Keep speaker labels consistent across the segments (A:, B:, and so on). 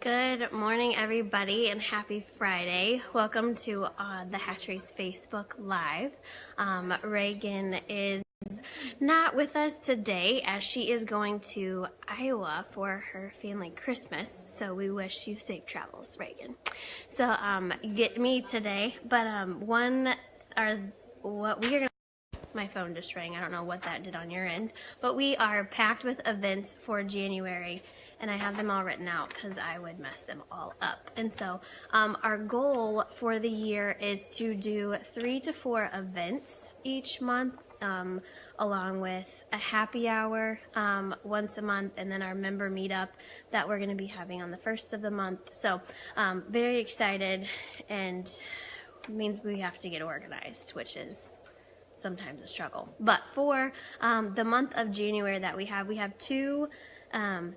A: Good morning, everybody, and happy Friday. Welcome to the Hatcheries Facebook Live. Reagan is not with us today as she is going to Iowa for her family Christmas, so we wish you safe travels, Reagan. So you get me today, but what we are going to... My phone just rang. I don't know what that did on your end. But we are packed with events for January, and I have them all written out because I would mess them all up. And so our goal for the year is to do 3 to 4 events each month, along with a happy hour once a month, and then our member meetup that we're going to be having on the 1st of the month. So very excited, and means we have to get organized, which is sometimes a struggle. But for the month of January that we have 2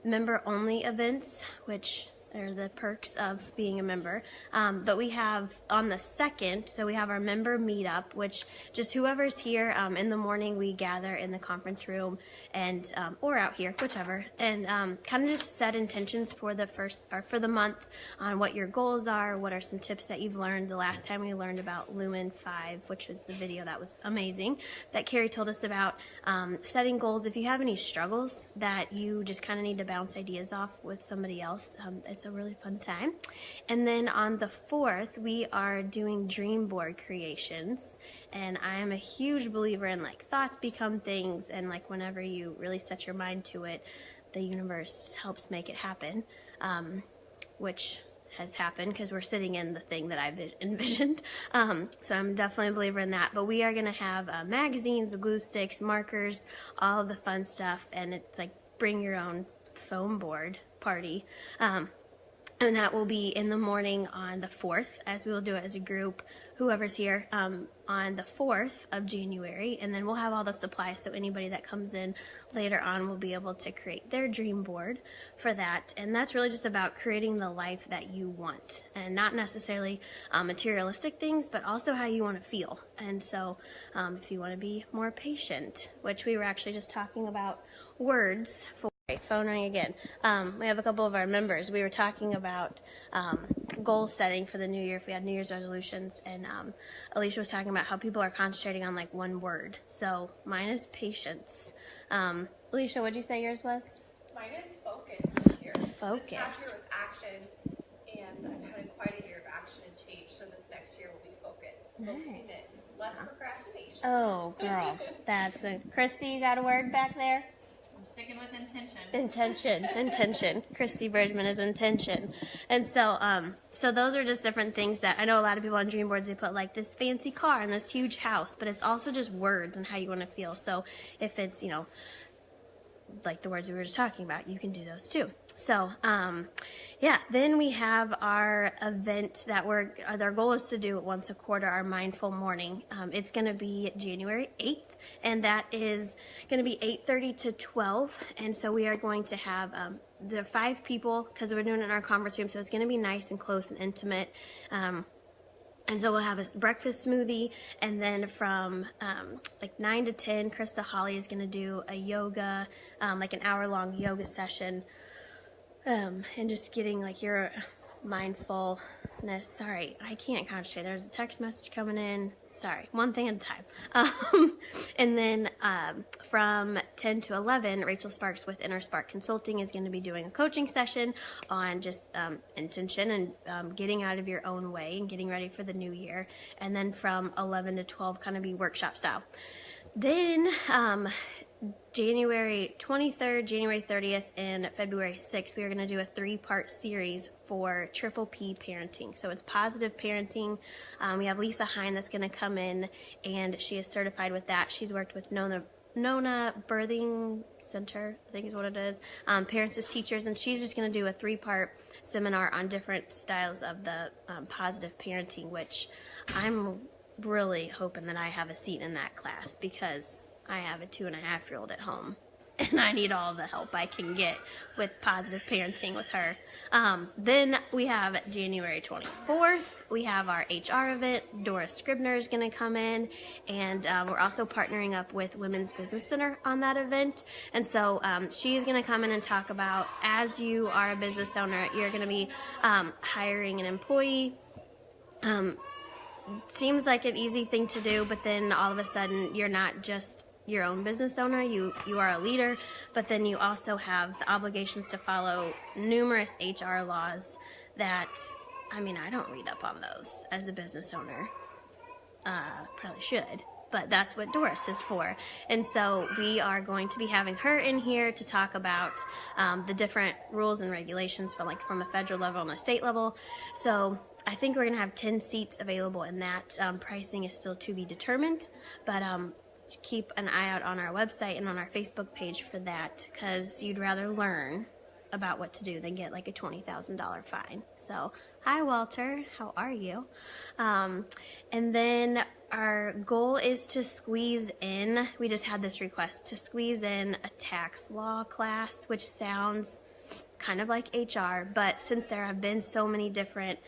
A: member-only events, which are the perks of being a member. But we have on the 2nd, so we have our member meetup, which just whoever's here in the morning, we gather in the conference room and or out here, whichever, and kind of just set intentions for the month on what your goals are, what are some tips that you've learned. The last time we learned about Lumen 5, which was the video that was amazing that Carrie told us about, setting goals. If you have any struggles that you just kind of need to bounce ideas off with somebody else, it's a really fun time. And then on the 4th, we are doing dream board creations, and I am a huge believer in like thoughts become things, and like whenever you really set your mind to it, the universe helps make it happen, which has happened because we're sitting in the thing that I've envisioned. So I'm definitely a believer in that. But we are going to have magazines, glue sticks, markers, all of the fun stuff, and it's like bring your own foam board party. And that will be in the morning on the 4th, as we will do it as a group, whoever's here, on the 4th of January. And then we'll have all the supplies, so anybody that comes in later on will be able to create their dream board for that. And that's really just about creating the life that you want, and not necessarily materialistic things, but also how you want to feel. And so if you want to be more patient, which we were actually just talking about words for... Phone ring again. We have a couple of our members. We were talking about goal setting for the new year, if we had New Year's resolutions, and Alicia was talking about how people are concentrating on like one word. So mine is patience. Alicia, what did you say yours was?
B: Mine is focus this year.
A: Focus.
B: This past year was action, and I've had quite a year of action and change, so this next year will be focus. Focusing it. Less procrastination.
A: Oh, girl. That's a... Christy, you got a word back there?
B: Sticking with intention.
A: Intention. Christy Bridgman is intention. And so so those are just different things that I know a lot of people on dream boards, they put like this fancy car and this huge house, but it's also just words and how you want to feel. So if it's, you know, like the words we were just talking about, you can do those too. So yeah, then we have our event that our goal is to do it once a quarter, our mindful morning. It's going to be January 8th, and that is going to be 8:30 to 12. And so we are going to have the 5 people, because we're doing it in our conference room, so it's going to be nice and close and intimate. And so we'll have a breakfast smoothie, and then from like 9 to 10, Krista Holly is going to do a yoga, like an hour-long yoga session, and just getting like your mindfulness. Sorry, I can't concentrate. There's a text message coming in. Sorry, one thing at a time. And then from 10 to 11, Rachel Sparks with Inner Spark Consulting is going to be doing a coaching session on just intention and getting out of your own way and getting ready for the new year. And then from 11 to 12, kind of be workshop style. Then January 23rd, January 30th, and February 6th, we are going to do a 3-part series for Triple P parenting. So it's positive parenting. We have Lisa Hine that's going to come in, and she is certified with that. She's worked with Nona Birthing Center, I think is what it is, Parents as Teachers, and she's just going to do a 3-part seminar on different styles of the positive parenting, which I'm really hoping that I have a seat in that class, because I have a 2.5-year-old at home, and I need all the help I can get with positive parenting with her. Then we have January 24th. We have our HR event. Dora Scribner is going to come in, and we're also partnering up with Women's Business Center on that event. And so she's going to come in and talk about, as you are a business owner, you're going to be hiring an employee. Seems like an easy thing to do, but then all of a sudden you're not just your own business owner, you are a leader, but then you also have the obligations to follow numerous HR laws that, I mean, I don't read up on those as a business owner. Probably should, but that's what Doris is for. And so we are going to be having her in here to talk about the different rules and regulations from a federal level and a state level. So I think we're going to have 10 seats available in that. Pricing is still to be determined, but keep an eye out on our website and on our Facebook page for that, because you'd rather learn about what to do than get like a $20,000 fine. So, hi Walter, how are you? And then our goal is to squeeze in, we just had this request, to squeeze in a tax law class, which sounds kind of like HR, but since there have been so many different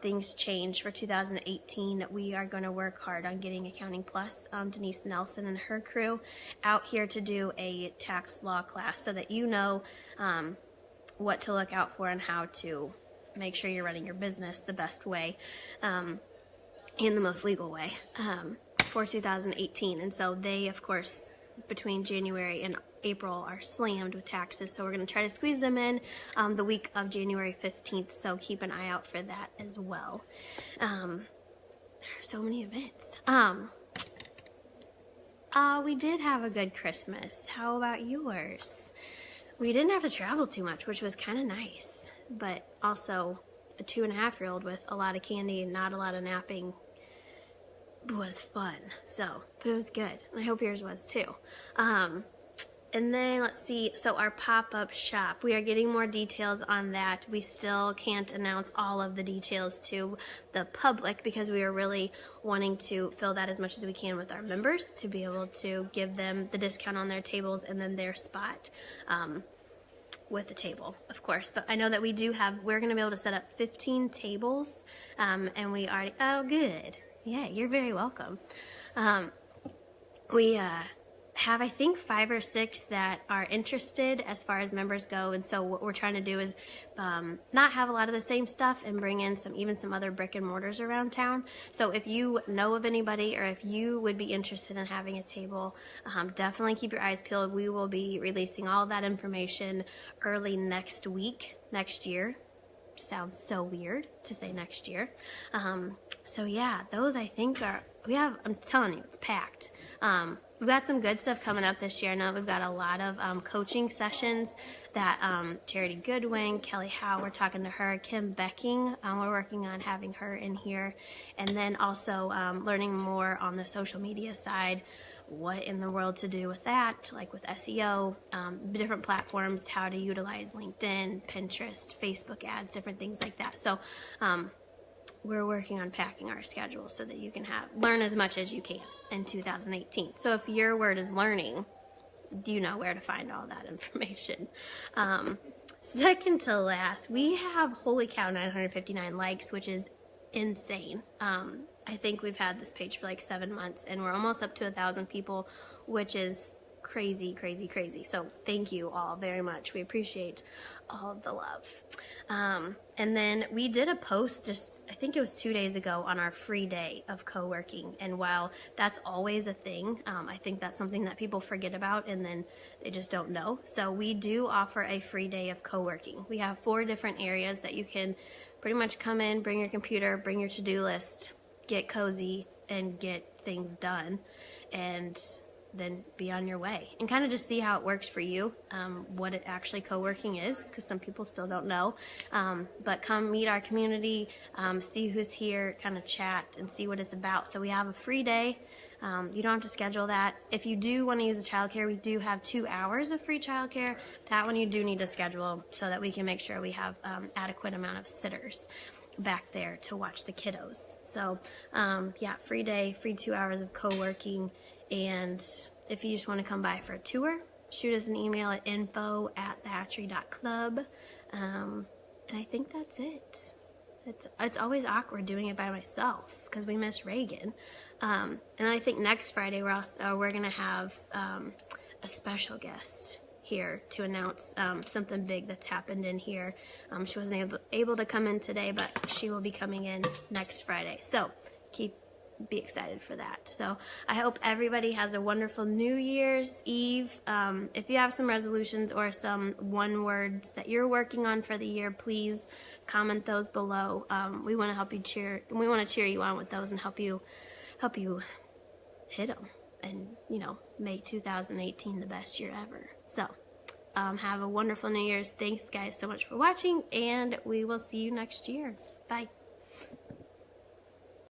A: things changed for 2018, we are going to work hard on getting Accounting Plus, Denise Nelson and her crew, out here to do a tax law class so that you know what to look out for and how to make sure you're running your business the best way, in the most legal way, for 2018. And so they, of course, between January and April are slammed with taxes, so we're going to try to squeeze them in the week of January 15th, so keep an eye out for that as well. There are so many events. We did have a good Christmas. How about yours? We didn't have to travel too much, which was kind of nice, but also a 2.5-year-old with a lot of candy and not a lot of napping was fun. So, but it was good. I hope yours was too. And then let's see, so our pop-up shop, we are getting more details on that. We still can't announce all of the details to the public because we are really wanting to fill that as much as we can with our members to be able to give them the discount on their tables and then their spot with the table, of course. But I know that we're going to be able to set up 15 tables, and we already, oh good. Yeah, you're very welcome. We have, I think, 5 or 6 that are interested as far as members go, and so what we're trying to do is not have a lot of the same stuff and bring in some other brick and mortars around town. So if you know of anybody or if you would be interested in having a table, definitely keep your eyes peeled. We will be releasing all of that information early next year. Sounds so weird to say next year. So yeah, those I think I'm telling you, it's packed. We've got some good stuff coming up this year. I know we've got a lot of coaching sessions that Charity Goodwin, Kelly Howe, we're talking to her, Kim Becking, we're working on having her in here. And then also learning more on the social media side, what in the world to do with that, like with SEO, different platforms, how to utilize LinkedIn, Pinterest, Facebook ads, different things like that. So we're working on packing our schedule so that you can learn as much as you can in 2018. So if your word is learning, you know where to find all that information. Second to last, we have, holy cow, 959 likes, which is insane. I think we've had this page for like 7 months, and we're almost up to 1,000 people, which is crazy, crazy, crazy. So thank you all very much. We appreciate all of the love. And then we did a post just, I think it was 2 days ago, on our free day of co-working. And while that's always a thing, I think that's something that people forget about and then they just don't know. So we do offer a free day of co-working. We have 4 different areas that you can pretty much come in, bring your computer, bring your to-do list, get cozy, and get things done. And then be on your way and kind of just see how it works for you, what it actually co-working is, because some people still don't know. But come meet our community, see who's here, kind of chat and see what it's about. So we have a free day. You don't have to schedule that. If you do want to use the childcare, we do have 2 hours of free childcare. That one you do need to schedule so that we can make sure we have adequate amount of sitters back there to watch the kiddos. So yeah, free day, free 2 hours of co-working. And if you just want to come by for a tour, shoot us an email at info@thehatchery.club. And I think that's it. It's always awkward doing it by myself because we miss Reagan. And then I think next Friday we're gonna have a special guest here to announce something big that's happened in here. She wasn't able to come in today, but she will be coming in next Friday. So be excited for that. So I hope everybody has a wonderful New Year's Eve. If you have some resolutions or some one words that you're working on for the year, please comment those below. We want to help you cheer you on with those and help you hit them and, you know, make 2018 the best year ever. So have a wonderful New Year's. Thanks guys so much for watching, and we will see you next year. Bye.